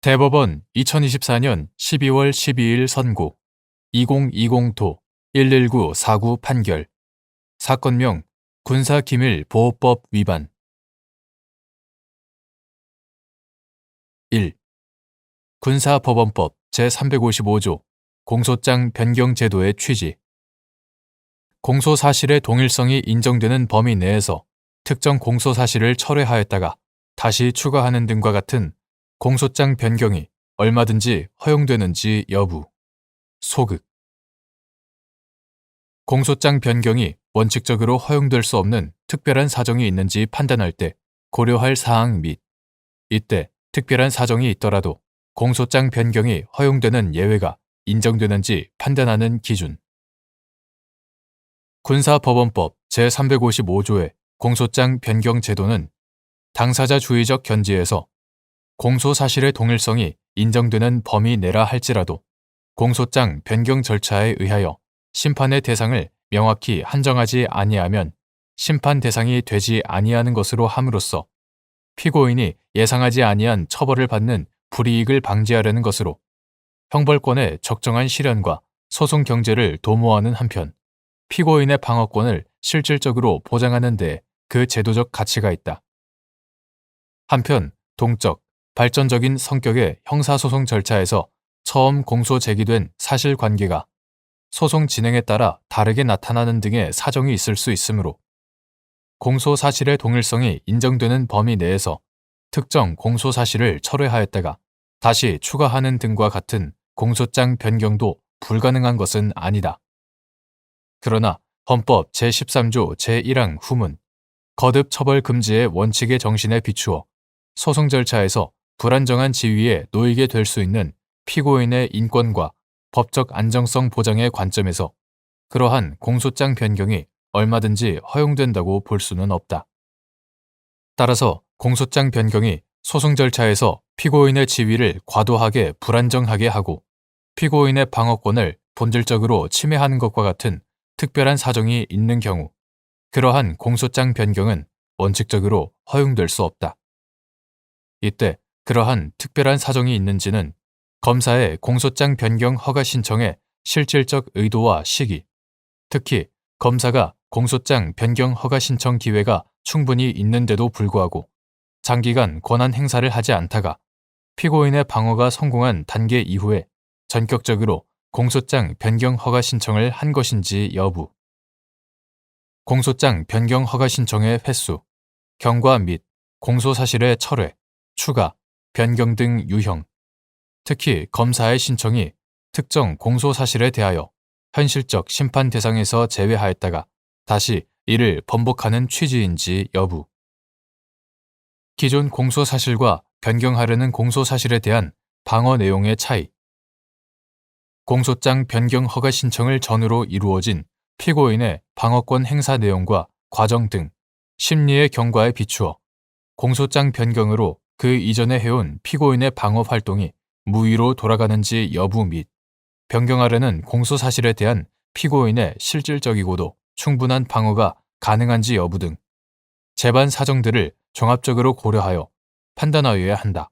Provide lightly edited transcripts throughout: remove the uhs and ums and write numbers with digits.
대법원 2024년 12월 12일 선고 2020도 11949 판결 사건명 군사기밀보호법 위반 1. 군사법원법 제355조 공소장 변경 제도의 취지 공소사실의 동일성이 인정되는 범위 내에서 특정 공소사실을 철회하였다가 다시 추가하는 등과 같은 공소장 변경이 얼마든지 허용되는지 여부. 소극. 공소장 변경이 원칙적으로 허용될 수 없는 특별한 사정이 있는지 판단할 때 고려할 사항 및 이때 특별한 사정이 있더라도 공소장 변경이 허용되는 예외가 인정되는지 판단하는 기준. 군사법원법 제355조의 공소장 변경 제도는 당사자주의적 견지에서 공소사실의 동일성이 인정되는 범위 내라 할지라도 공소장 변경 절차에 의하여 심판의 대상을 명확히 한정하지 아니하면 심판 대상이 되지 아니하는 것으로 함으로써 피고인이 예상하지 아니한 처벌을 받는 불이익을 방지하려는 것으로 형벌권의 적정한 실현과 소송 경제를 도모하는 한편 피고인의 방어권을 실질적으로 보장하는 데 그 제도적 가치가 있다. 한편 동적, 발전적인 성격의 형사소송 절차에서 처음 공소 제기된 사실관계가 소송 진행에 따라 다르게 나타나는 등의 사정이 있을 수 있으므로 공소사실의 동일성이 인정되는 범위 내에서 특정 공소사실을 철회하였다가 다시 추가하는 등과 같은 공소장 변경도 불가능한 것은 아니다. 그러나 헌법 제13조 제1항 후문 거듭 처벌 금지의 원칙의 정신에 비추어 소송 절차에서 불안정한 지위에 놓이게 될 수 있는 피고인의 인권과 법적 안정성 보장의 관점에서 그러한 공소장 변경이 얼마든지 허용된다고 볼 수는 없다. 따라서 공소장 변경이 소송 절차에서 피고인의 지위를 과도하게 불안정하게 하고 피고인의 방어권을 본질적으로 침해하는 것과 같은 특별한 사정이 있는 경우 그러한 공소장 변경은 원칙적으로 허용될 수 없다. 이때 그러한 특별한 사정이 있는지는 검사의 공소장 변경 허가 신청의 실질적 의도와 시기, 특히 검사가 공소장 변경 허가 신청 기회가 충분히 있는데도 불구하고 장기간 권한 행사를 하지 않다가 피고인의 방어가 성공한 단계 이후에 전격적으로 공소장 변경 허가 신청을 한 것인지 여부. 공소장 변경 허가 신청의 횟수, 경과 및 공소사실의 철회, 추가, 변경 등 유형, 특히 검사의 신청이 특정 공소사실에 대하여 현실적 심판 대상에서 제외하였다가 다시 이를 번복하는 취지인지 여부. 기존 공소사실과 변경하려는 공소사실에 대한 방어 내용의 차이. 공소장 변경 허가 신청을 전후로 이루어진 피고인의 방어권 행사 내용과 과정 등 심리의 경과에 비추어 공소장 변경으로 그 이전에 해온 피고인의 방어 활동이 무위로 돌아가는지 여부 및 변경하려는 공소사실에 대한 피고인의 실질적이고도 충분한 방어가 가능한지 여부 등 재반 사정들을 종합적으로 고려하여 판단하여야 한다.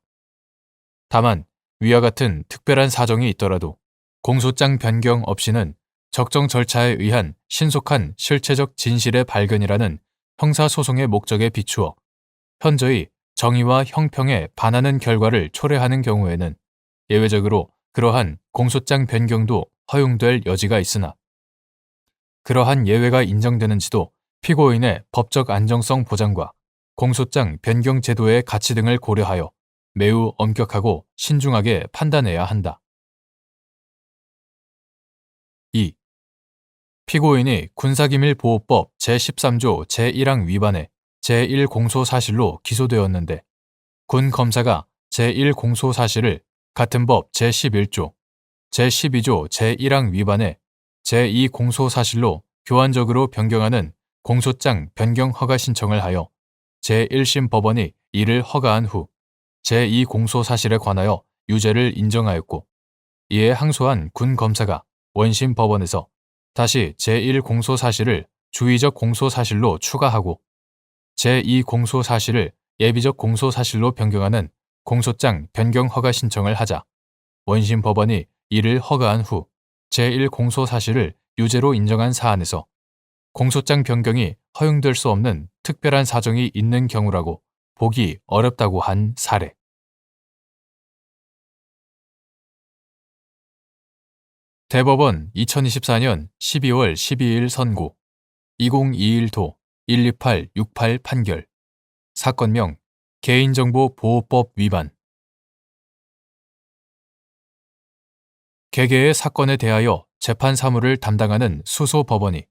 다만 위와 같은 특별한 사정이 있더라도 공소장 변경 없이는 적정 절차에 의한 신속한 실체적 진실의 발견이라는 형사소송의 목적에 비추어 현저히 정의와 형평에 반하는 결과를 초래하는 경우에는 예외적으로 그러한 공소장 변경도 허용될 여지가 있으나 그러한 예외가 인정되는지도 피고인의 법적 안정성 보장과 공소장 변경 제도의 가치 등을 고려하여 매우 엄격하고 신중하게 판단해야 한다. 2. 피고인이 군사기밀보호법 제13조 제1항 위반에 제1공소사실로 기소되었는데 군 검사가 제1공소사실을 같은 법 제11조, 제12조 제1항 위반에 제2공소사실로 교환적으로 변경하는 공소장 변경 허가 신청을 하여 제1심 법원이 이를 허가한 후 제2공소사실에 관하여 유죄를 인정하였고 이에 항소한 군 검사가 원심 법원에서 다시 제1공소사실을 주의적 공소사실로 추가하고 제2공소사실을 예비적 공소사실로 변경하는 공소장 변경 허가 신청을 하자 원심 법원이 이를 허가한 후 제1공소 사실을 유죄로 인정한 사안에서 공소장 변경이 허용될 수 없는 특별한 사정이 있는 경우라고 보기 어렵다고 한 사례. 대법원 2024년 12월 12일 선고 2021도 12868 판결 사건명 개인정보보호법 위반. 개개의 사건에 대하여 재판 사무를 담당하는 수소법원이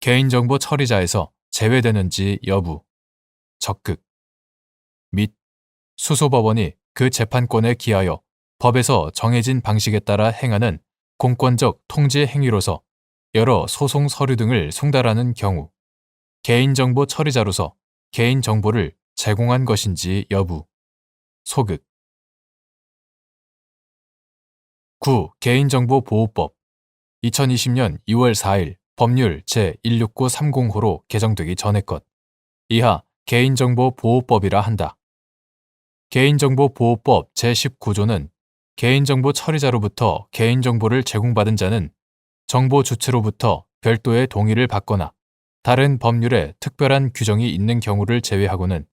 개인정보 처리자에서 제외되는지 여부, 적극 및 수소법원이 그 재판권에 기하여 법에서 정해진 방식에 따라 행하는 공권적 통제 행위로서 여러 소송 서류 등을 송달하는 경우 개인정보 처리자로서 개인정보를 제공한 것인지 여부, 소극. 9. 개인정보보호법 2020년 2월 4일 법률 제16930호로 개정되기 전의 것. 이하 개인정보보호법이라 한다. 개인정보보호법 제19조는 개인정보 처리자로부터 개인정보를 제공받은 자는 정보 주체로부터 별도의 동의를 받거나 다른 법률에 특별한 규정이 있는 경우를 제외하고는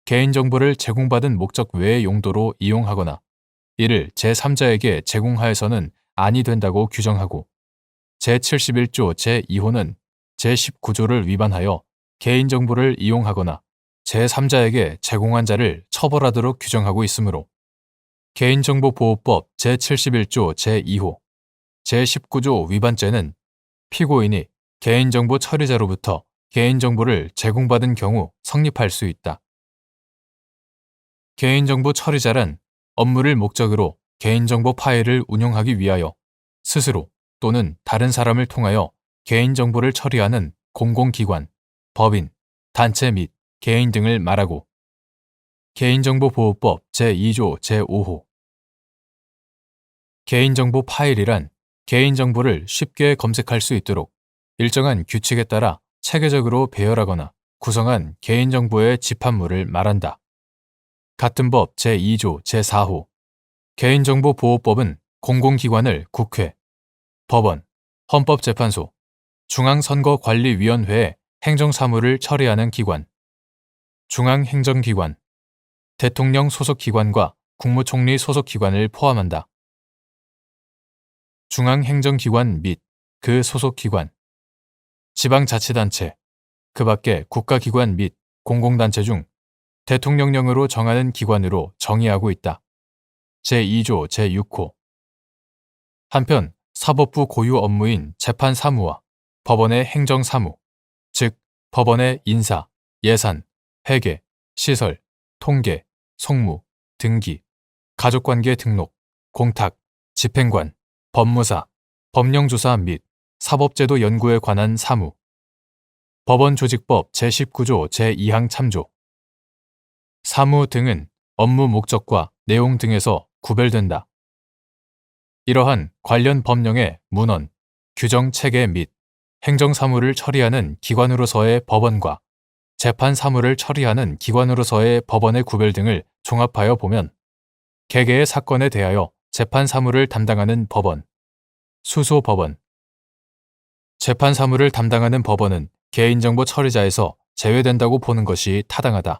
개인정보를 제공받은 목적 외의 용도로 이용하거나 이를 제3자에게 제공하여서는 아니 된다고 규정하고 제71조 제2호는 제19조를 위반하여 개인정보를 이용하거나 제3자에게 제공한 자를 처벌하도록 규정하고 있으므로 개인정보보호법 제71조 제2호, 제19조 위반죄는 피고인이 개인정보 처리자로부터 개인정보를 제공받은 경우 성립할 수 있다. 개인정보 처리자란 업무를 목적으로 개인정보 파일을 운용하기 위하여 스스로 또는 다른 사람을 통하여 개인정보를 처리하는 공공기관, 법인, 단체 및 개인 등을 말하고 개인정보보호법 제2조 제5호 개인정보 파일이란 개인정보를 쉽게 검색할 수 있도록 일정한 규칙에 따라 체계적으로 배열하거나 구성한 개인정보의 집합물을 말한다. 같은 법 제2조 제4호 개인정보보호법은 공공기관을 국회, 법원, 헌법재판소, 중앙선거관리위원회의 행정사무를 처리하는 기관, 중앙행정기관, 대통령 소속기관과 국무총리 소속기관을 포함한다. 중앙행정기관 및 그 소속기관, 지방자치단체, 그 밖의 국가기관 및 공공단체 중 대통령령으로 정하는 기관으로 정의하고 있다. 제2조 제6호 한편 사법부 고유 업무인 재판사무와 법원의 행정사무, 즉 법원의 인사, 예산, 회계, 시설, 통계, 송무, 등기, 가족관계 등록, 공탁, 집행관, 법무사, 법령조사 및 사법제도 연구에 관한 사무, 법원조직법 제19조 제2항 참조, 사무 등은 업무 목적과 내용 등에서 구별된다. 이러한 관련 법령의 문헌, 규정 체계 및 행정사무를 처리하는 기관으로서의 법원과 재판사무를 처리하는 기관으로서의 법원의 구별 등을 종합하여 보면 개개의 사건에 대하여 재판사무를 담당하는 법원, 수소법원, 재판사무를 담당하는 법원은 개인정보 처리자에서 제외된다고 보는 것이 타당하다.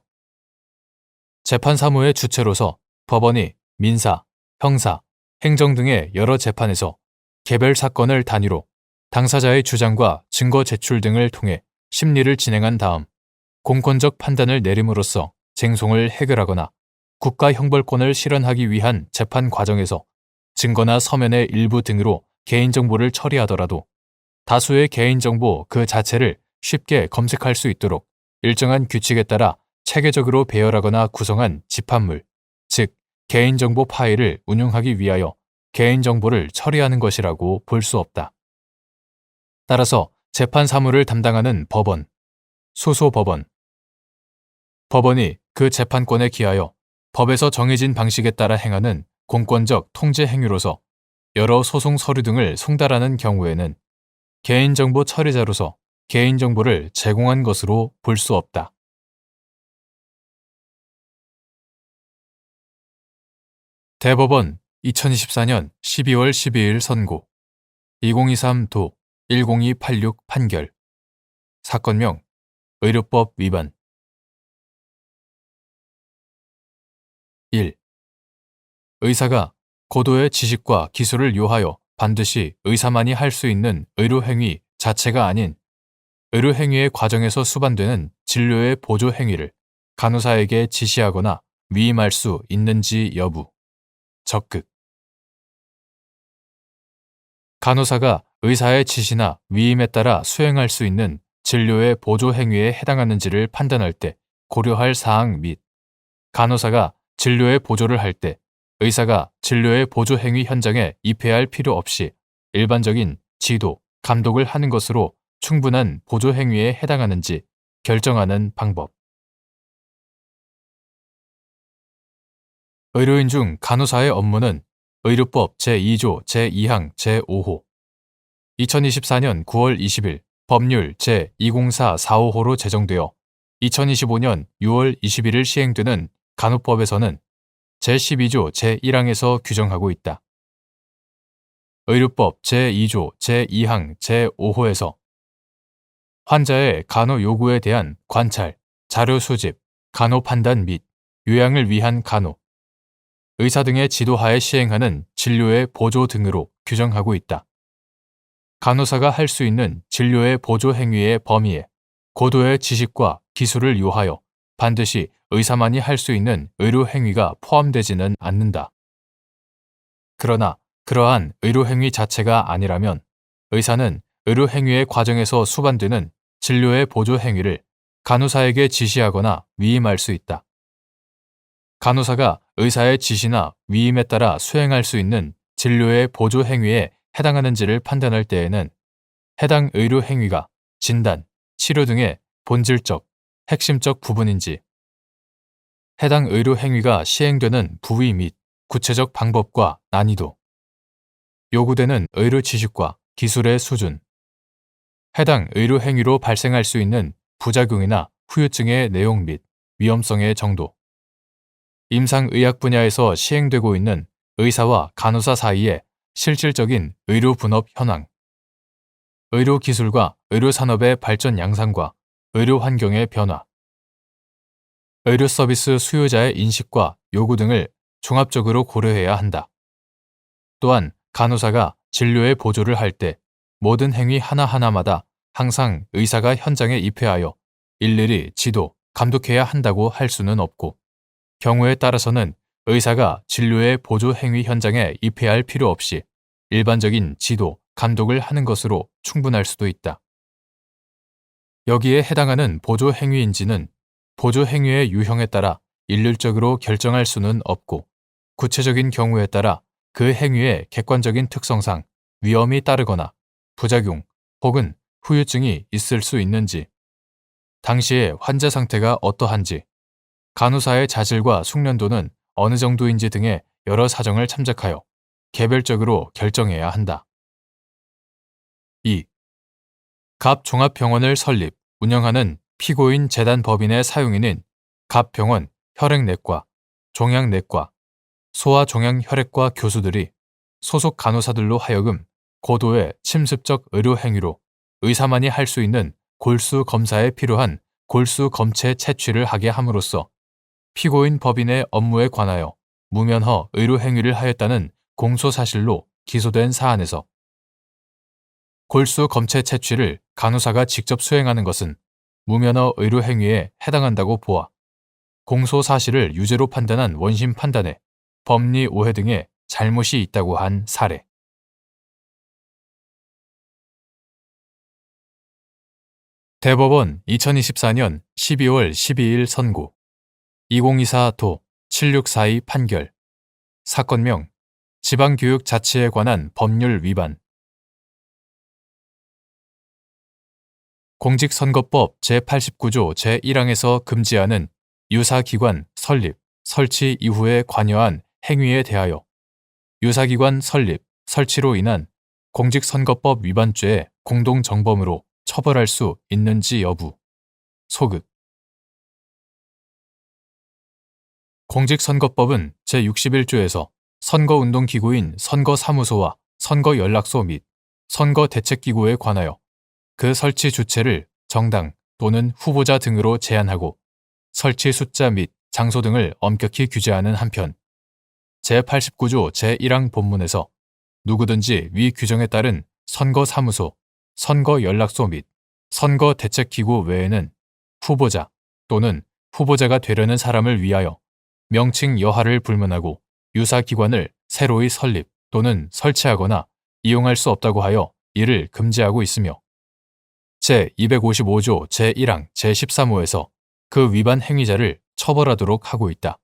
재판사무의 주체로서 법원이 민사, 형사, 행정 등의 여러 재판에서 개별 사건을 단위로 당사자의 주장과 증거 제출 등을 통해 심리를 진행한 다음 공권적 판단을 내림으로써 쟁송을 해결하거나 국가 형벌권을 실현하기 위한 재판 과정에서 증거나 서면의 일부 등으로 개인정보를 처리하더라도 다수의 개인정보 그 자체를 쉽게 검색할 수 있도록 일정한 규칙에 따라 체계적으로 배열하거나 구성한 집합물, 즉 개인정보 파일을 운용하기 위하여 개인정보를 처리하는 것이라고 볼 수 없다. 따라서 재판사무를 담당하는 법원, 수소법원, 법원이 그 재판권에 기하여 법에서 정해진 방식에 따라 행하는 공권적 통제 행위로서 여러 소송 서류 등을 송달하는 경우에는 개인정보 처리자로서 개인정보를 제공한 것으로 볼 수 없다. 대법원 2024년 12월 12일 선고 2023도 10286 판결 사건명 의료법 위반 1. 의사가 고도의 지식과 기술을 요하여 반드시 의사만이 할 수 있는 의료행위 자체가 아닌 의료행위의 과정에서 수반되는 진료의 보조행위를 간호사에게 지시하거나 위임할 수 있는지 여부. 적극. 간호사가 의사의 지시나 위임에 따라 수행할 수 있는 진료의 보조행위에 해당하는지를 판단할 때 고려할 사항 및 간호사가 진료의 보조를 할 때 의사가 진료의 보조행위 현장에 입회할 필요 없이 일반적인 지도, 감독을 하는 것으로 충분한 보조행위에 해당하는지 결정하는 방법. 의료인 중 간호사의 업무는 의료법 제2조 제2항 제5호 2024년 9월 20일 법률 제204455호로 제정되어 2025년 6월 21일 시행되는 간호법에서는 제12조 제1항에서 규정하고 있다. 의료법 제2조 제2항 제5호에서 환자의 간호 요구에 대한 관찰, 자료 수집, 간호 판단 및 요양을 위한 간호, 의사 등의 지도하에 시행하는 진료의 보조 등으로 규정하고 있다. 간호사가 할 수 있는 진료의 보조 행위의 범위에 고도의 지식과 기술을 요하여 반드시 의사만이 할 수 있는 의료 행위가 포함되지는 않는다. 그러나 그러한 의료 행위 자체가 아니라면 의사는 의료 행위의 과정에서 수반되는 진료의 보조 행위를 간호사에게 지시하거나 위임할 수 있다. 간호사가 의사의 지시나 위임에 따라 수행할 수 있는 진료의 보조 행위에 해당하는지를 판단할 때에는 해당 의료 행위가 진단, 치료 등의 본질적, 핵심적 부분인지, 해당 의료 행위가 시행되는 부위 및 구체적 방법과 난이도, 요구되는 의료 지식과 기술의 수준, 해당 의료 행위로 발생할 수 있는 부작용이나 후유증의 내용 및 위험성의 정도, 임상의학 분야에서 시행되고 있는 의사와 간호사 사이의 실질적인 의료 분업 현황, 의료 기술과 의료 산업의 발전 양상과 의료 환경의 변화, 의료 서비스 수요자의 인식과 요구 등을 종합적으로 고려해야 한다. 또한 간호사가 진료의 보조를 할 때 모든 행위 하나하나마다 항상 의사가 현장에 입회하여 일일이 지도, 감독해야 한다고 할 수는 없고, 경우에 따라서는 의사가 진료의 보조 행위 현장에 입회할 필요 없이 일반적인 지도, 감독을 하는 것으로 충분할 수도 있다. 여기에 해당하는 보조 행위인지는 보조 행위의 유형에 따라 일률적으로 결정할 수는 없고, 구체적인 경우에 따라 그 행위의 객관적인 특성상 위험이 따르거나 부작용 혹은 후유증이 있을 수 있는지, 당시의 환자 상태가 어떠한지, 간호사의 자질과 숙련도는 어느 정도인지 등의 여러 사정을 참작하여 개별적으로 결정해야 한다. 2. 갑종합병원을 설립, 운영하는 피고인 재단 법인의 사용인인 갑병원 혈액내과, 종양내과, 소아종양혈액과 교수들이 소속 간호사들로 하여금 고도의 침습적 의료 행위로 의사만이 할 수 있는 골수 검사에 필요한 골수 검체 채취를 하게 함으로써 피고인 법인의 업무에 관하여 무면허 의료 행위를 하였다는 공소사실로 기소된 사안에서 골수 검체 채취를 간호사가 직접 수행하는 것은 무면허 의료 행위에 해당한다고 보아 공소사실을 유죄로 판단한 원심 판단에 법리 오해 등의 잘못이 있다고 한 사례. 대법원 2024년 12월 12일 선고 2024도 7642 판결 사건명 지방교육자치에 관한 법률 위반 공직선거법 제89조 제1항에서 금지하는 유사기관 설립, 설치 이후에 관여한 행위에 대하여 유사기관 설립, 설치로 인한 공직선거법 위반죄의 공동정범으로 처벌할 수 있는지 여부. 소극. 공직선거법은 제61조에서 선거운동기구인 선거사무소와 선거연락소 및 선거대책기구에 관하여 그 설치 주체를 정당 또는 후보자 등으로 제한하고 설치 숫자 및 장소 등을 엄격히 규제하는 한편 제89조 제1항 본문에서 누구든지 위 규정에 따른 선거사무소, 선거연락소 및 선거대책기구 외에는 후보자 또는 후보자가 되려는 사람을 위하여 명칭 여하를 불문하고 유사기관을 새로이 설립 또는 설치하거나 이용할 수 없다고 하여 이를 금지하고 있으며 제255조 제1항 제13호에서 그 위반 행위자를 처벌하도록 하고 있다.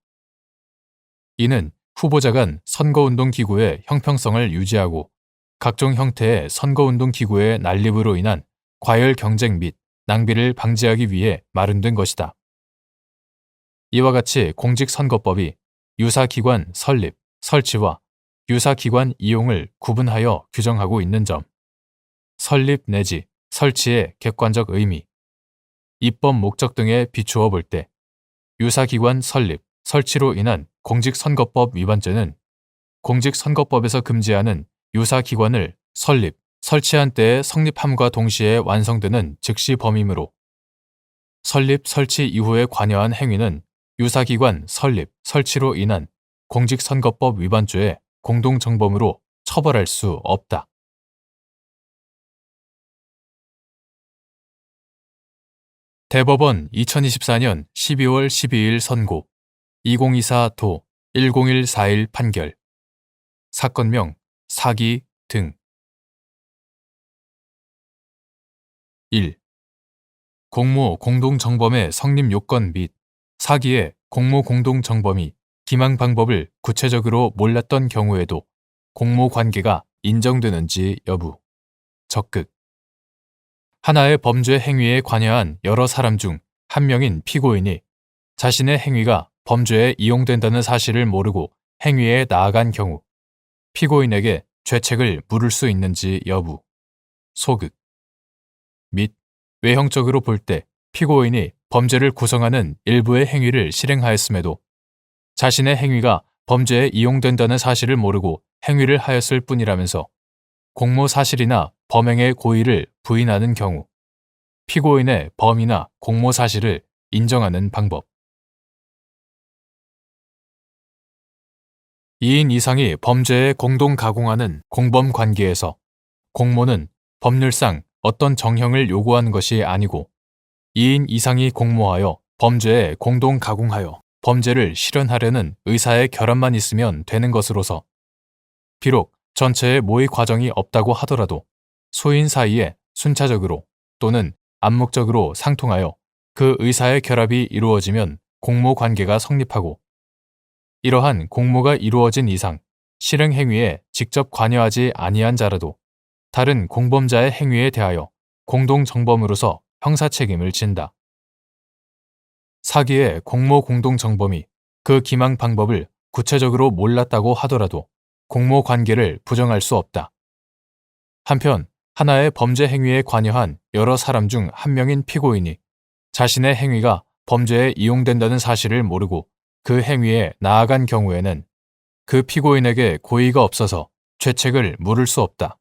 이는 후보자 간 선거운동기구의 형평성을 유지하고 각종 형태의 선거운동기구의 난립으로 인한 과열 경쟁 및 낭비를 방지하기 위해 마련된 것이다. 이와 같이 공직선거법이 유사기관 설립, 설치와 유사기관 이용을 구분하여 규정하고 있는 점, 설립 내지 설치의 객관적 의미, 입법 목적 등에 비추어 볼 때 유사기관 설립, 설치로 인한 공직선거법 위반죄는 공직선거법에서 금지하는 유사기관을 설립, 설치한 때의 성립함과 동시에 완성되는 즉시 범위이므로 설립, 설치 이후에 관여한 행위는 유사기관 설립, 설치로 인한 공직선거법 위반죄의 공동정범으로 처벌할 수 없다. 대법원 2024년 12월 12일 선고 2024도 10141 판결 사건명 사기 등 1. 공모 공동정범의 성립 요건 및 사기의 공모 공동정범이 기망 방법을 구체적으로 몰랐던 경우에도 공모 관계가 인정되는지 여부. 적극. 하나의 범죄 행위에 관여한 여러 사람 중 한 명인 피고인이 자신의 행위가 범죄에 이용된다는 사실을 모르고 행위에 나아간 경우 피고인에게 죄책을 물을 수 있는지 여부. 소극. 및 외형적으로 볼 때 피고인이 범죄를 구성하는 일부의 행위를 실행하였음에도 자신의 행위가 범죄에 이용된다는 사실을 모르고 행위를 하였을 뿐이라면서 공모 사실이나 범행의 고의를 부인하는 경우 피고인의 범이나 공모 사실을 인정하는 방법. 2인 이상이 범죄에 공동 가공하는 공범 관계에서 공모는 법률상 어떤 정형을 요구하는 것이 아니고 2인 이상이 공모하여 범죄에 공동 가공하여 범죄를 실현하려는 의사의 결함만 있으면 되는 것으로서 비록 전체의 모의 과정이 없다고 하더라도 소인 사이에 순차적으로 또는 암묵적으로 상통하여 그 의사의 결합이 이루어지면 공모 관계가 성립하고 이러한 공모가 이루어진 이상 실행 행위에 직접 관여하지 아니한 자라도 다른 공범자의 행위에 대하여 공동 정범으로서 형사 책임을 진다. 사기의 공모 공동 정범이 그 기망 방법을 구체적으로 몰랐다고 하더라도 공모 관계를 부정할 수 없다. 한편 하나의 범죄 행위에 관여한 여러 사람 중 한 명인 피고인이 자신의 행위가 범죄에 이용된다는 사실을 모르고 그 행위에 나아간 경우에는 그 피고인에게 고의가 없어서 죄책을 물을 수 없다.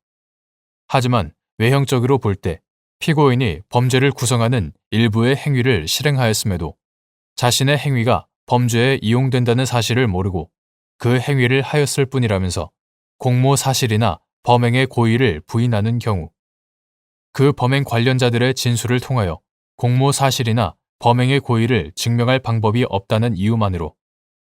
하지만 외형적으로 볼 때 피고인이 범죄를 구성하는 일부의 행위를 실행하였음에도 자신의 행위가 범죄에 이용된다는 사실을 모르고 그 행위를 하였을 뿐이라면서 공모 사실이나 범행의 고의를 부인하는 경우 그 범행 관련자들의 진술을 통하여 공모 사실이나 범행의 고의를 증명할 방법이 없다는 이유만으로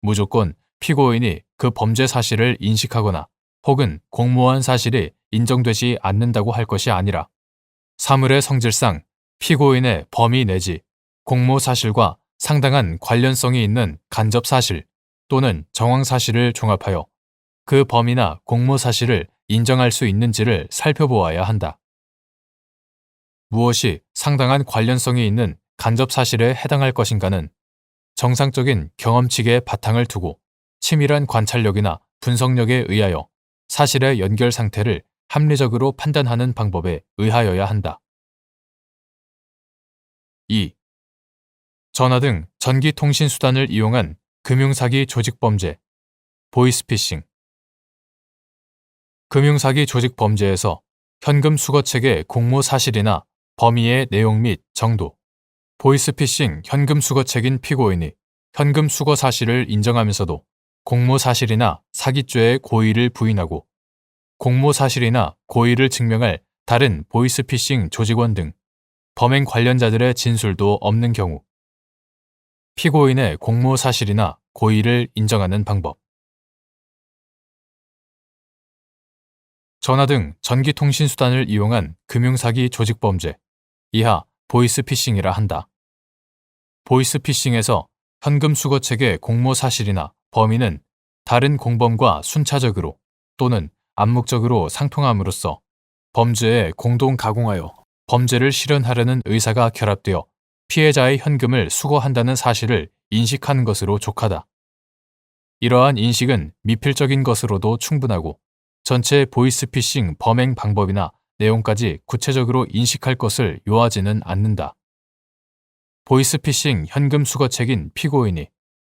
무조건 피고인이 그 범죄 사실을 인식하거나 혹은 공모한 사실이 인정되지 않는다고 할 것이 아니라 사물의 성질상 피고인의 범의 내지 공모 사실과 상당한 관련성이 있는 간접 사실 또는 정황 사실을 종합하여 그 범위나 공모 사실을 인정할 수 있는지를 살펴보아야 한다. 무엇이 상당한 관련성이 있는 간접 사실에 해당할 것인가는 정상적인 경험칙에 바탕을 두고 치밀한 관찰력이나 분석력에 의하여 사실의 연결 상태를 합리적으로 판단하는 방법에 의하여야 한다. 2. 전화 등 전기통신수단을 이용한 금융사기 조직범죄, 보이스피싱, 금융사기 조직 범죄에서 현금 수거책의 공모 사실이나 범위의 내용 및 정도, 보이스피싱 현금 수거책인 피고인이 현금 수거 사실을 인정하면서도 공모 사실이나 사기죄의 고의를 부인하고 공모 사실이나 고의를 증명할 다른 보이스피싱 조직원 등 범행 관련자들의 진술도 없는 경우 피고인의 공모 사실이나 고의를 인정하는 방법. 전화 등 전기통신수단을 이용한 금융사기 조직범죄, 이하 보이스피싱이라 한다. 보이스피싱에서 현금 수거책의 공모 사실이나 범위는 다른 공범과 순차적으로 또는 암묵적으로 상통함으로써 범죄에 공동 가공하여 범죄를 실현하려는 의사가 결합되어 피해자의 현금을 수거한다는 사실을 인식하는 것으로 족하다. 이러한 인식은 미필적인 것으로도 충분하고 전체 보이스피싱 범행 방법이나 내용까지 구체적으로 인식할 것을 요하지는 않는다. 보이스피싱 현금 수거책인 피고인이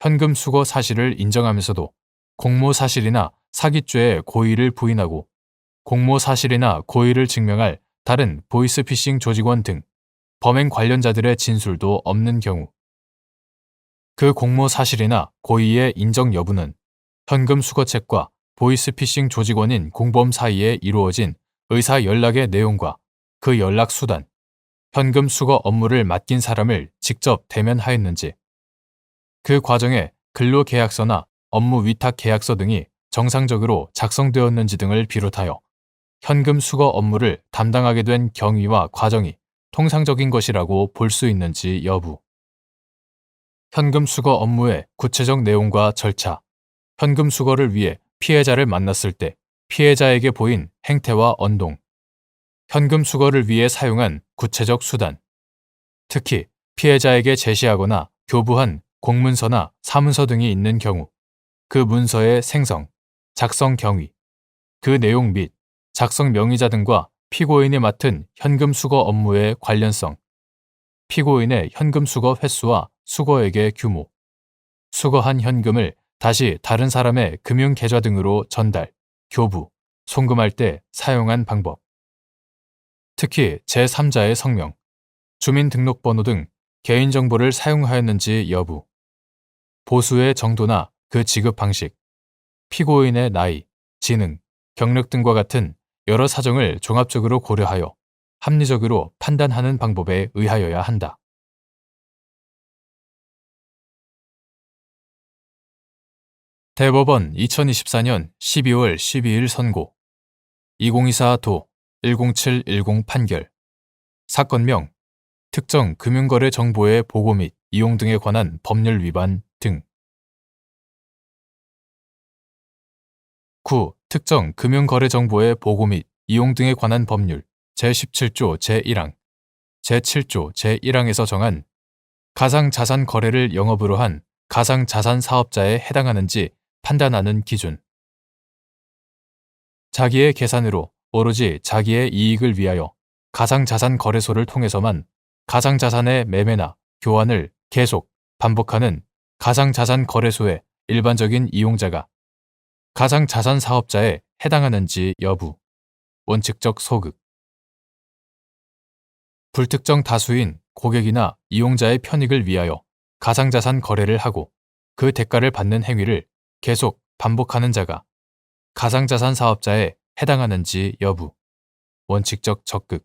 현금 수거 사실을 인정하면서도 공모 사실이나 사기죄의 고의를 부인하고 공모 사실이나 고의를 증명할 다른 보이스피싱 조직원 등 범행 관련자들의 진술도 없는 경우 그 공모 사실이나 고의의 인정 여부는 현금 수거책과 보이스피싱 조직원인 공범 사이에 이루어진 의사 연락의 내용과 그 연락 수단, 현금 수거 업무를 맡긴 사람을 직접 대면하였는지, 그 과정에 근로계약서나 업무 위탁 계약서 등이 정상적으로 작성되었는지 등을 비롯하여 현금 수거 업무를 담당하게 된 경위와 과정이 통상적인 것이라고 볼 수 있는지 여부. 현금 수거 업무의 구체적 내용과 절차, 현금 수거를 위해 피해자를 만났을 때 피해자에게 보인 행태와 언동, 현금 수거를 위해 사용한 구체적 수단, 특히 피해자에게 제시하거나 교부한 공문서나 사문서 등이 있는 경우 그 문서의 생성, 작성 경위, 그 내용 및 작성 명의자 등과 피고인이 맡은 현금 수거 업무의 관련성, 피고인의 현금 수거 횟수와 수거액의 규모, 수거한 현금을 다시 다른 사람의 금융계좌 등으로 전달, 교부, 송금할 때 사용한 방법, 특히 제3자의 성명, 주민등록번호 등 개인정보를 사용하였는지 여부, 보수의 정도나 그 지급 방식, 피고인의 나이, 지능, 경력 등과 같은 여러 사정을 종합적으로 고려하여 합리적으로 판단하는 방법에 의하여야 한다. 대법원 2024년 12월 12일 선고 2024도 10710 판결 사건명 특정 금융거래 정보의 보고 및 이용 등에 관한 법률 위반 등 9. 특정 금융거래 정보의 보고 및 이용 등에 관한 법률 제17조 제1항 제7조 제1항에서 정한 가상자산 거래를 영업으로 한 가상자산 사업자에 해당하는지 판단하는 기준. 자기의 계산으로 오로지 자기의 이익을 위하여 가상자산 거래소를 통해서만 가상자산의 매매나 교환을 계속 반복하는 가상자산 거래소의 일반적인 이용자가 가상자산 사업자에 해당하는지 여부. 원칙적 소극. 불특정 다수인 고객이나 이용자의 편익을 위하여 가상자산 거래를 하고 그 대가를 받는 행위를 계속 반복하는 자가 가상자산 사업자에 해당하는지 여부. 원칙적 적극.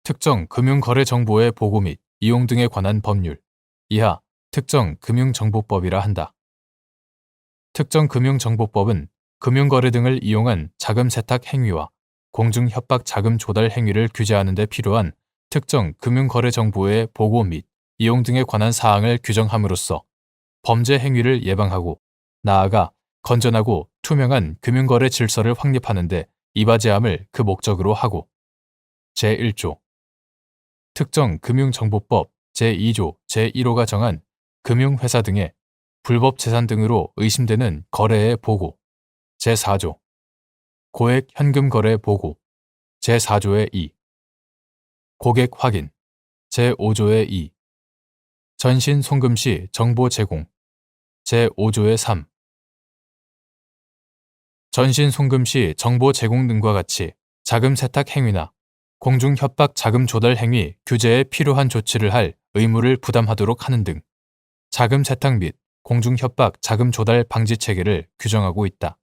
특정 금융거래 정보의 보고 및 이용 등에 관한 법률. 이하 특정 금융정보법이라 한다. 특정 금융정보법은 금융거래 등을 이용한 자금 세탁 행위와 공중협박 자금 조달 행위를 규제하는 데 필요한 특정 금융거래 정보의 보고 및 이용 등에 관한 사항을 규정함으로써 범죄 행위를 예방하고 나아가 건전하고 투명한 금융거래 질서를 확립하는 데 이바지함을 그 목적으로 하고 제1조 특정 금융정보법 제2조 제1호가 정한 금융회사 등의 불법 재산 등으로 의심되는 거래의 보고 제4조 고액 현금 거래 보고 제4조의 2 고객 확인 제5조의 2 전신 송금 시 정보 제공 제5조의 3 전신 송금 시 정보 제공 등과 같이 자금 세탁 행위나 공중 협박 자금 조달 행위 규제에 필요한 조치를 할 의무를 부담하도록 하는 등 자금 세탁 및 공중 협박 자금 조달 방지 체계를 규정하고 있다.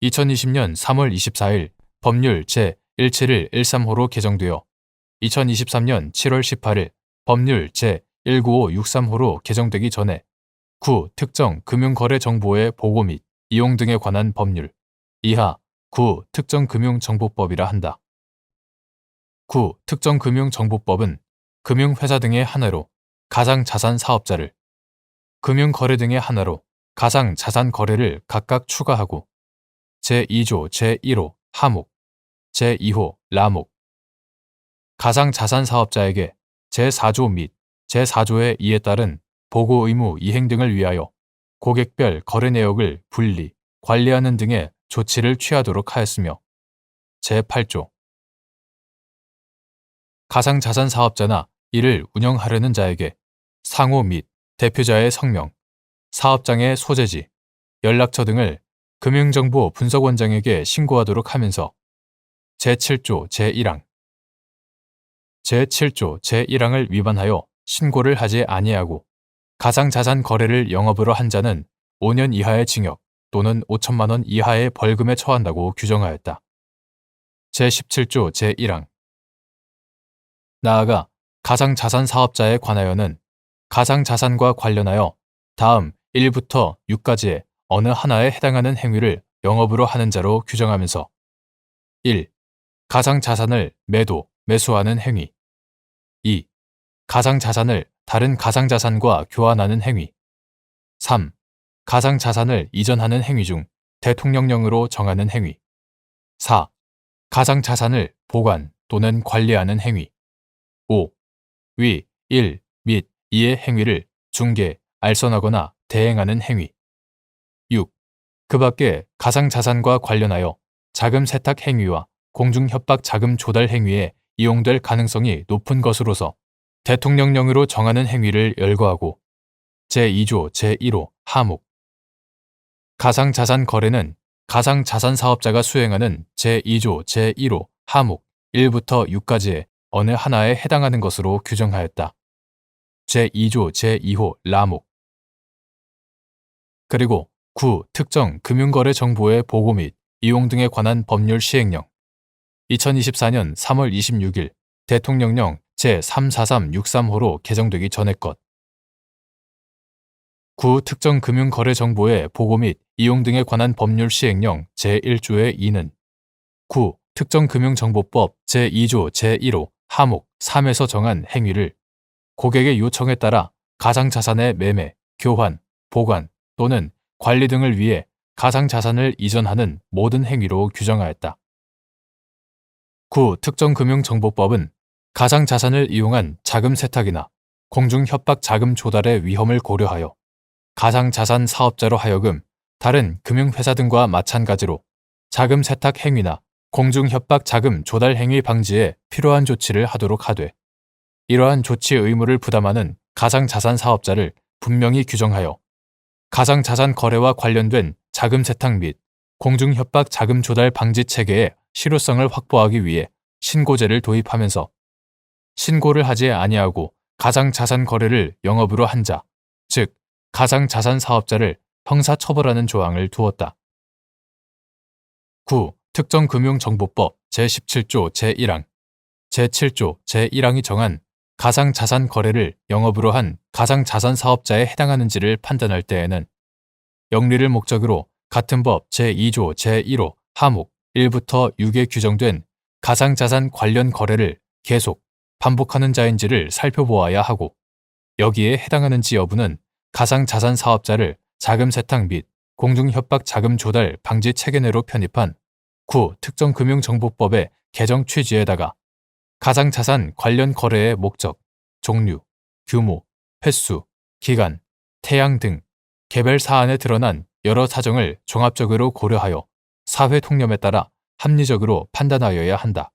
2020년 3월 24일 법률 제17113호로 개정되어 2023년 7월 18일 법률 제19563호로 개정되기 전에 구 특정 금융거래정보의 보고 및 이용 등에 관한 법률 이하 구 특정금융정보법이라 한다. 구 특정금융정보법은 금융회사 등의 하나로 가상자산 사업자를, 금융거래 등의 하나로 가상자산 거래를 각각 추가하고 제2조 제1호 하목, 제2호 라목, 가상자산 사업자에게 제4조 및 제4조의 이에 따른 보고 의무 이행 등을 위하여 고객별 거래 내역을 분리, 관리하는 등의 조치를 취하도록 하였으며 제8조 가상자산 사업자나 이를 운영하려는 자에게 상호 및 대표자의 성명, 사업장의 소재지, 연락처 등을 금융정보 분석원장에게 신고하도록 하면서 제7조 제1항 제7조 제1항을 위반하여 신고를 하지 아니하고 가상자산 거래를 영업으로 한 자는 5년 이하의 징역 또는 5천만 원 이하의 벌금에 처한다고 규정하였다. 제17조 제1항 나아가 가상자산 사업자에 관하여는 가상자산과 관련하여 다음 1부터 6까지의 어느 하나에 해당하는 행위를 영업으로 하는 자로 규정하면서 1. 가상자산을 매도, 매수하는 행위 2. 가상자산을 다른 가상자산과 교환하는 행위 3. 가상자산을 이전하는 행위 중 대통령령으로 정하는 행위 4. 가상자산을 보관 또는 관리하는 행위 5. 위 1 및 2의 행위를 중개, 알선하거나 대행하는 행위 6. 그 밖에 가상자산과 관련하여 자금 세탁 행위와 공중협박 자금 조달 행위에 이용될 가능성이 높은 것으로서 대통령령으로 정하는 행위를 열거하고 제2조 제1호 하목 가상자산 거래는 가상자산 사업자가 수행하는 제2조 제1호 하목 1부터 6까지의 어느 하나에 해당하는 것으로 규정하였다. 제2조 제2호 라목 그리고 구 특정 금융거래 정보의 보고 및 이용 등에 관한 법률 시행령 2024년 3월 26일 대통령령 제34363호로 개정되기 전의 것 구 특정 금융거래 정보의 보고 및 이용 등에 관한 법률 시행령 제1조의 2는 구 특정금융정보법 제2조 제1호 하목 3에서 정한 행위를 고객의 요청에 따라 가상자산의 매매, 교환, 보관 또는 관리 등을 위해 가상자산을 이전하는 모든 행위로 규정하였다. 구 특정금융정보법은 가상자산을 이용한 자금 세탁이나 공중협박 자금 조달의 위험을 고려하여 가상자산 사업자로 하여금 다른 금융회사 등과 마찬가지로 자금 세탁 행위나 공중협박 자금 조달 행위 방지에 필요한 조치를 하도록 하되 이러한 조치 의무를 부담하는 가상자산 사업자를 분명히 규정하여 가상자산 거래와 관련된 자금 세탁 및 공중협박 자금 조달 방지 체계의 실효성을 확보하기 위해 신고제를 도입하면서 신고를 하지 아니하고 가상자산 거래를 영업으로 한 자, 즉 가상자산 사업자를 형사처벌하는 조항을 두었다. 9. 특정금융정보법 제17조 제1항 제7조 제1항이 정한 가상자산 거래를 영업으로 한 가상자산 사업자에 해당하는지를 판단할 때에는 영리를 목적으로 같은 법 제2조 제1호 하목 1부터 6에 규정된 가상자산 관련 거래를 계속, 반복하는 자인지를 살펴보아야 하고 여기에 해당하는지 여부는 가상자산 사업자를 자금 세탁 및 공중협박 자금 조달 방지 체계 내로 편입한 구 특정금융정보법의 개정 취지에다가 가상자산 관련 거래의 목적, 종류, 규모, 횟수, 기간, 태양 등 개별 사안에 드러난 여러 사정을 종합적으로 고려하여 사회 통념에 따라 합리적으로 판단하여야 한다.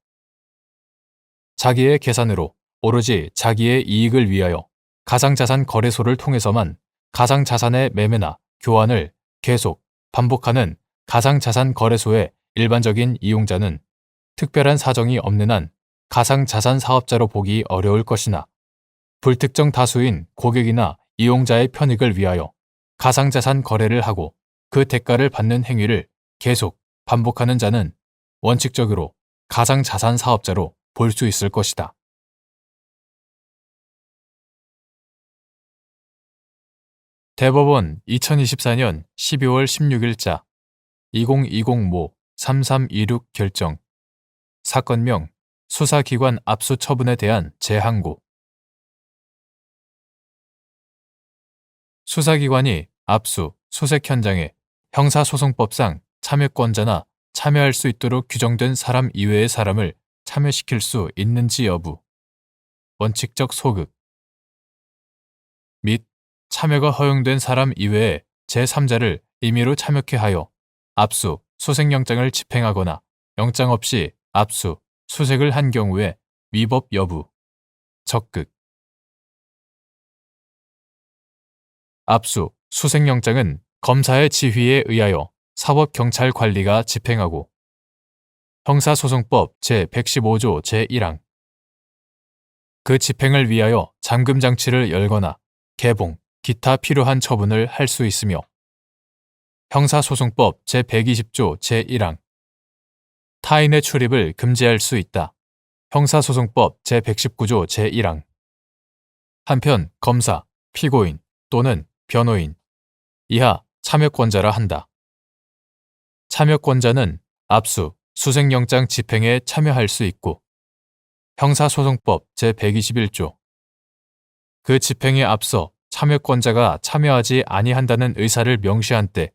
자기의 계산으로 오로지 자기의 이익을 위하여 가상자산 거래소를 통해서만 가상자산의 매매나 교환을 계속, 반복하는 가상자산거래소의 일반적인 이용자는 특별한 사정이 없는 한 가상자산 사업자로 보기 어려울 것이나 불특정 다수인 고객이나 이용자의 편익을 위하여 가상자산 거래를 하고 그 대가를 받는 행위를 계속 반복하는 자는 원칙적으로 가상자산 사업자로 볼 수 있을 것이다. 대법원 2024년 12월 16일자 2020모 3326 결정 사건명 수사기관 압수 처분에 대한 재항고 수사기관이 압수, 수색 현장에 형사소송법상 참여권자나 참여할 수 있도록 규정된 사람 이외의 사람을 참여시킬 수 있는지 여부, 원칙적 소극 및 참여가 허용된 사람 이외의 제3자를 임의로 참여케 하여 압수, 수색영장을 집행하거나 영장 없이 압수, 수색을 한 경우에 위법 여부, 적극 압수, 수색영장은 검사의 지휘에 의하여 사법경찰관리가 집행하고 형사소송법 제115조 제1항 그 집행을 위하여 잠금장치를 열거나 개봉, 기타 필요한 처분을 할 수 있으며 형사소송법 제120조 제1항 타인의 출입을 금지할 수 있다. 형사소송법 제119조 제1항 한편 검사, 피고인 또는 변호인 이하 참여권자라 한다. 참여권자는 압수, 수색영장 집행에 참여할 수 있고 형사소송법 제121조 그 집행에 앞서 참여권자가 참여하지 아니한다는 의사를 명시한 때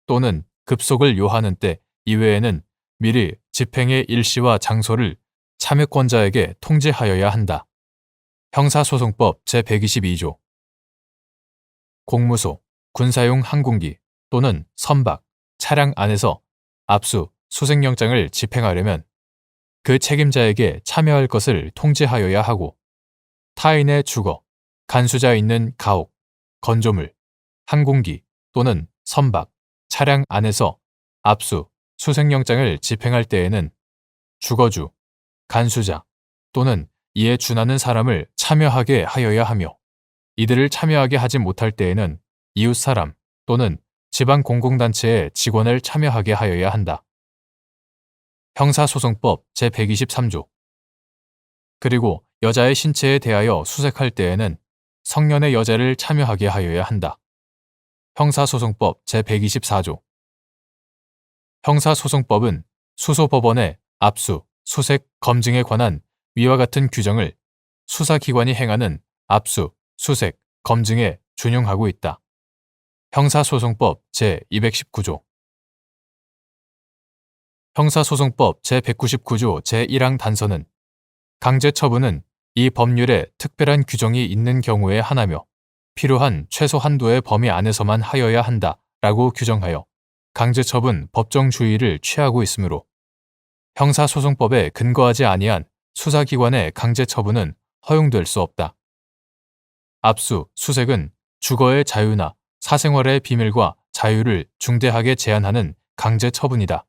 또는 급속을 요하는 때 이외에는 미리 집행의 일시와 장소를 참여권자에게 통지하여야 한다. 형사소송법 제122조 공무소, 군사용 항공기 또는 선박, 차량 안에서 압수, 수색영장을 집행하려면 그 책임자에게 참여할 것을 통지하여야 하고 타인의 주거, 간수자 있는 가옥, 건조물, 항공기 또는 선박, 차량 안에서 압수, 수색영장을 집행할 때에는 주거주, 간수자 또는 이에 준하는 사람을 참여하게 하여야 하며 이들을 참여하게 하지 못할 때에는 이웃사람 또는 지방공공단체의 직원을 참여하게 하여야 한다. 형사소송법 제123조 그리고 여자의 신체에 대하여 수색할 때에는 성년의 여자를 참여하게 하여야 한다. 형사소송법 제124조 형사소송법은 수소법원의 압수, 수색, 검증에 관한 위와 같은 규정을 수사기관이 행하는 압수, 수색, 검증에 준용하고 있다. 형사소송법 제219조 형사소송법 제199조 제1항 단서는 강제처분은 이 법률에 특별한 규정이 있는 경우에 하나며 필요한 최소 한도의 범위 안에서만 하여야 한다 라고 규정하여 강제처분 법정주의를 취하고 있으므로 형사소송법에 근거하지 아니한 수사기관의 강제처분은 허용될 수 없다. 압수, 수색은 주거의 자유나 사생활의 비밀과 자유를 중대하게 제한하는 강제처분이다.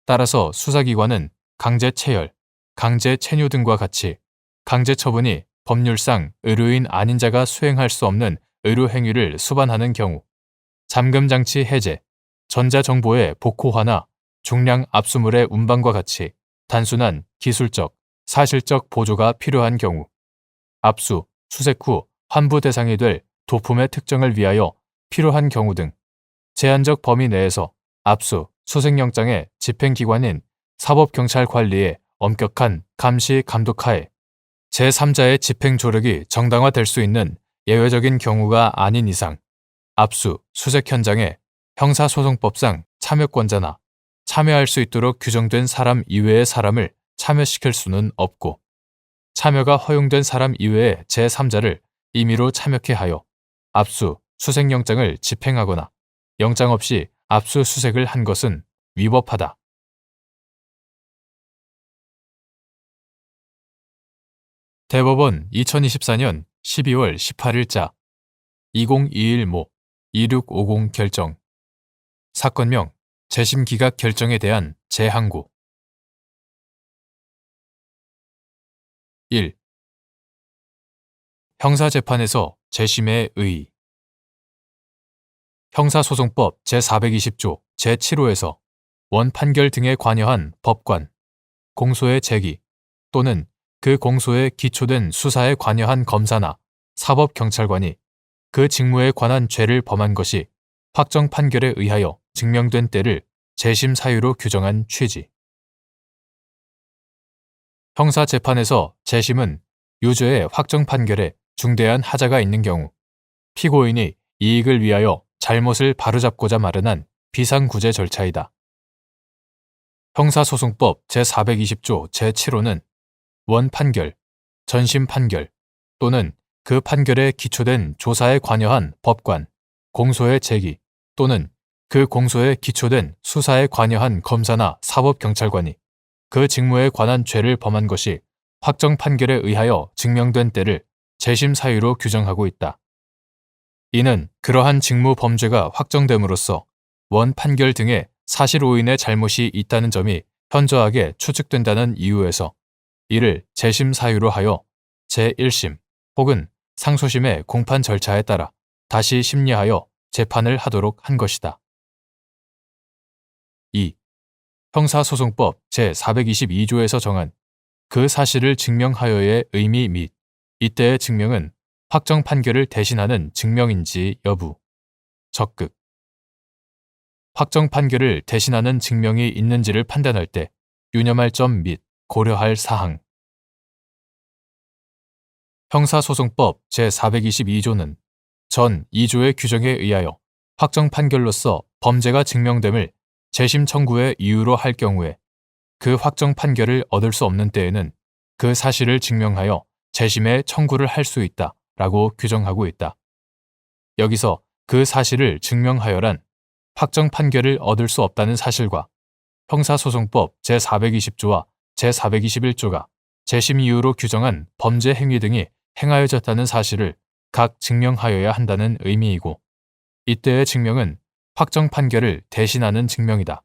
따라서 수사기관은 강제체열, 강제체류 등과 같이 강제처분이 법률상 의료인 아닌 자가 수행할 수 없는 의료행위를 수반하는 경우 잠금장치 해제, 전자정보의 복호화나 중량 압수물의 운반과 같이 단순한 기술적, 사실적 보조가 필요한 경우 압수, 수색 후 환부 대상이 될 도품의 특정을 위하여 필요한 경우 등 제한적 범위 내에서 압수, 수색영장의 집행기관인 사법경찰관리의 엄격한 감시 감독하에 제3자의 집행 조력이 정당화될 수 있는 예외적인 경우가 아닌 이상 압수, 수색 현장에 형사소송법상 참여권자나 참여할 수 있도록 규정된 사람 이외의 사람을 참여시킬 수는 없고 참여가 허용된 사람 이외의 제3자를 임의로 참여케 하여 압수, 수색영장을 집행하거나 영장 없이 압수수색을 한 것은 위법하다. 대법원 2024년 12월 18일자 2021모 2650 결정 사건명 재심 기각 결정에 대한 재항고. 1. 형사재판에서 재심의 의의. 형사소송법 제420조 제7호에서 원 판결 등에 관여한 법관, 공소의 제기 또는 그 공소에 기초된 수사에 관여한 검사나 사법경찰관이 그 직무에 관한 죄를 범한 것이 확정 판결에 의하여 증명된 때를 재심 사유로 규정한 취지. 형사재판에서 재심은 유죄의 확정 판결에 중대한 하자가 있는 경우 피고인이 이익을 위하여 잘못을 바로잡고자 마련한 비상구제 절차이다. 형사소송법 제420조 제7호는 원 판결, 전심 판결 또는 그 판결에 기초된 조사에 관여한 법관, 공소의 제기 또는 그 공소에 기초된 수사에 관여한 검사나 사법경찰관이 그 직무에 관한 죄를 범한 것이 확정 판결에 의하여 증명된 때를 재심 사유로 규정하고 있다. 이는 그러한 직무 범죄가 확정됨으로써 원 판결 등의 사실 오인의 잘못이 있다는 점이 현저하게 추측된다는 이유에서 이를 재심 사유로 하여 제1심 혹은 상소심의 공판 절차에 따라 다시 심리하여 재판을 하도록 한 것이다. 2. 형사소송법 제422조에서 정한 그 사실을 증명하여의 의미 및 이때의 증명은 확정 판결을 대신하는 증명인지 여부, 적극. 확정 판결을 대신하는 증명이 있는지를 판단할 때 유념할 점 및 고려할 사항. 형사소송법 제422조는 전 2조의 규정에 의하여 확정 판결로서 범죄가 증명됨을 재심 청구의 이유로 할 경우에 그 확정 판결을 얻을 수 없는 때에는 그 사실을 증명하여 재심의 청구를 할 수 있다 라고 규정하고 있다. 여기서 그 사실을 증명하여란 확정 판결을 얻을 수 없다는 사실과 형사소송법 제420조와 제421조가 재심 이유로 규정한 범죄 행위 등이 행하여졌다는 사실을 각 증명하여야 한다는 의미이고 이때의 증명은 확정 판결을 대신하는 증명이다.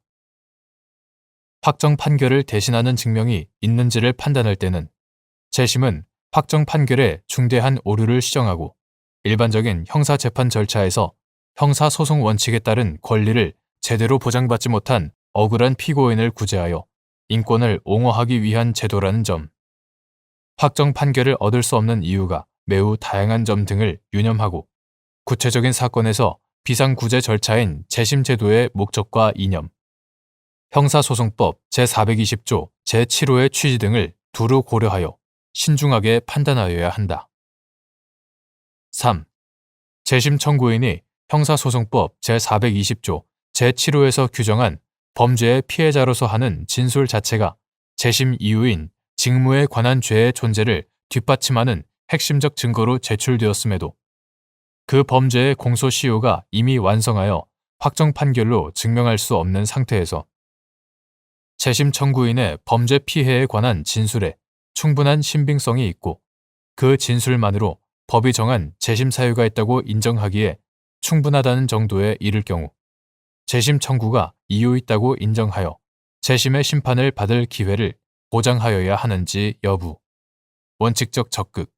확정 판결을 대신하는 증명이 있는지를 판단할 때는 재심은 확정 판결에 중대한 오류를 시정하고 일반적인 형사재판 절차에서 형사소송 원칙에 따른 권리를 제대로 보장받지 못한 억울한 피고인을 구제하여 인권을 옹호하기 위한 제도라는 점, 확정 판결을 얻을 수 없는 이유가 매우 다양한 점 등을 유념하고 구체적인 사건에서 비상구제 절차인 재심제도의 목적과 이념, 형사소송법 제420조 제7호의 취지 등을 두루 고려하여 신중하게 판단하여야 한다. 3. 재심 청구인이 형사소송법 제420조 제7호에서 규정한 범죄의 피해자로서 하는 진술 자체가 재심 이유인 직무에 관한 죄의 존재를 뒷받침하는 핵심적 증거로 제출되었음에도 그 범죄의 공소시효가 이미 완성하여 확정 판결로 증명할 수 없는 상태에서 재심 청구인의 범죄 피해에 관한 진술에 충분한 신빙성이 있고 그 진술만으로 법이 정한 재심 사유가 있다고 인정하기에 충분하다는 정도에 이를 경우 재심 청구가 이유 있다고 인정하여 재심의 심판을 받을 기회를 보장하여야 하는지 여부, 원칙적 적극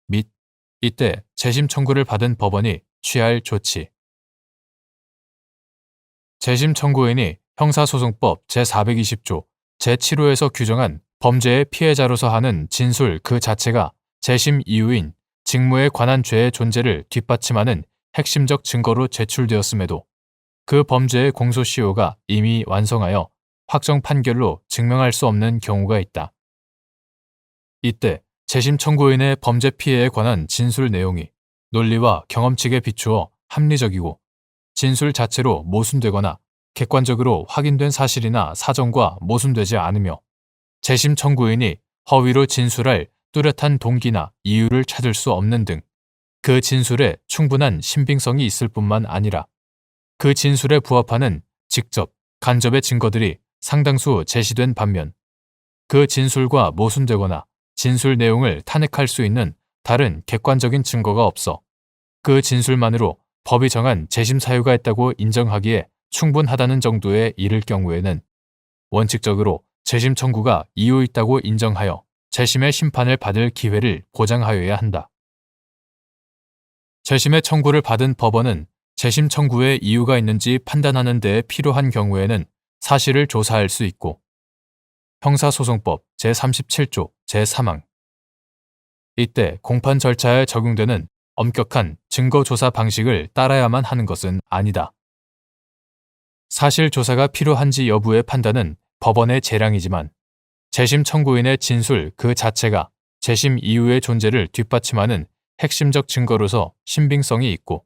및 이때 재심 청구를 받은 법원이 취할 조치. 재심 청구인이 형사소송법 제420조 제7호에서 규정한 범죄의 피해자로서 하는 진술 그 자체가 재심 이유인 직무에 관한 죄의 존재를 뒷받침하는 핵심적 증거로 제출되었음에도 그 범죄의 공소시효가 이미 완성하여 확정 판결로 증명할 수 없는 경우가 있다. 이때 재심 청구인의 범죄 피해에 관한 진술 내용이 논리와 경험칙에 비추어 합리적이고 진술 자체로 모순되거나 객관적으로 확인된 사실이나 사정과 모순되지 않으며 재심 청구인이 허위로 진술할 뚜렷한 동기나 이유를 찾을 수 없는 등 그 진술에 충분한 신빙성이 있을 뿐만 아니라 그 진술에 부합하는 직접, 간접의 증거들이 상당수 제시된 반면 그 진술과 모순되거나 진술 내용을 탄핵할 수 있는 다른 객관적인 증거가 없어 그 진술만으로 법이 정한 재심 사유가 있다고 인정하기에 충분하다는 정도에 이를 경우에는 원칙적으로 재심 청구가 이유 있다고 인정하여 재심의 심판을 받을 기회를 보장하여야 한다. 재심의 청구를 받은 법원은 재심 청구에 이유가 있는지 판단하는 데 필요한 경우에는 사실을 조사할 수 있고 형사소송법 제37조 제3항 이때 공판 절차에 적용되는 엄격한 증거조사 방식을 따라야만 하는 것은 아니다. 사실 조사가 필요한지 여부의 판단은 법원의 재량이지만 재심 청구인의 진술 그 자체가 재심 이유의 존재를 뒷받침하는 핵심적 증거로서 신빙성이 있고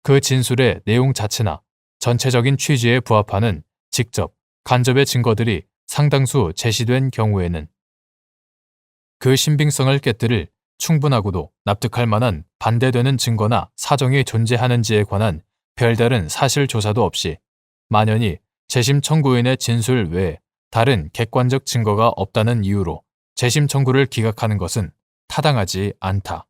그 진술의 내용 자체나 전체적인 취지에 부합하는 직접, 간접의 증거들이 상당수 제시된 경우에는 그 신빙성을 깨뜨릴 충분하고도 납득할 만한 반대되는 증거나 사정이 존재하는지에 관한 별다른 사실 조사도 없이 만연히 재심 청구인의 진술 외에 다른 객관적 증거가 없다는 이유로 재심 청구를 기각하는 것은 타당하지 않다.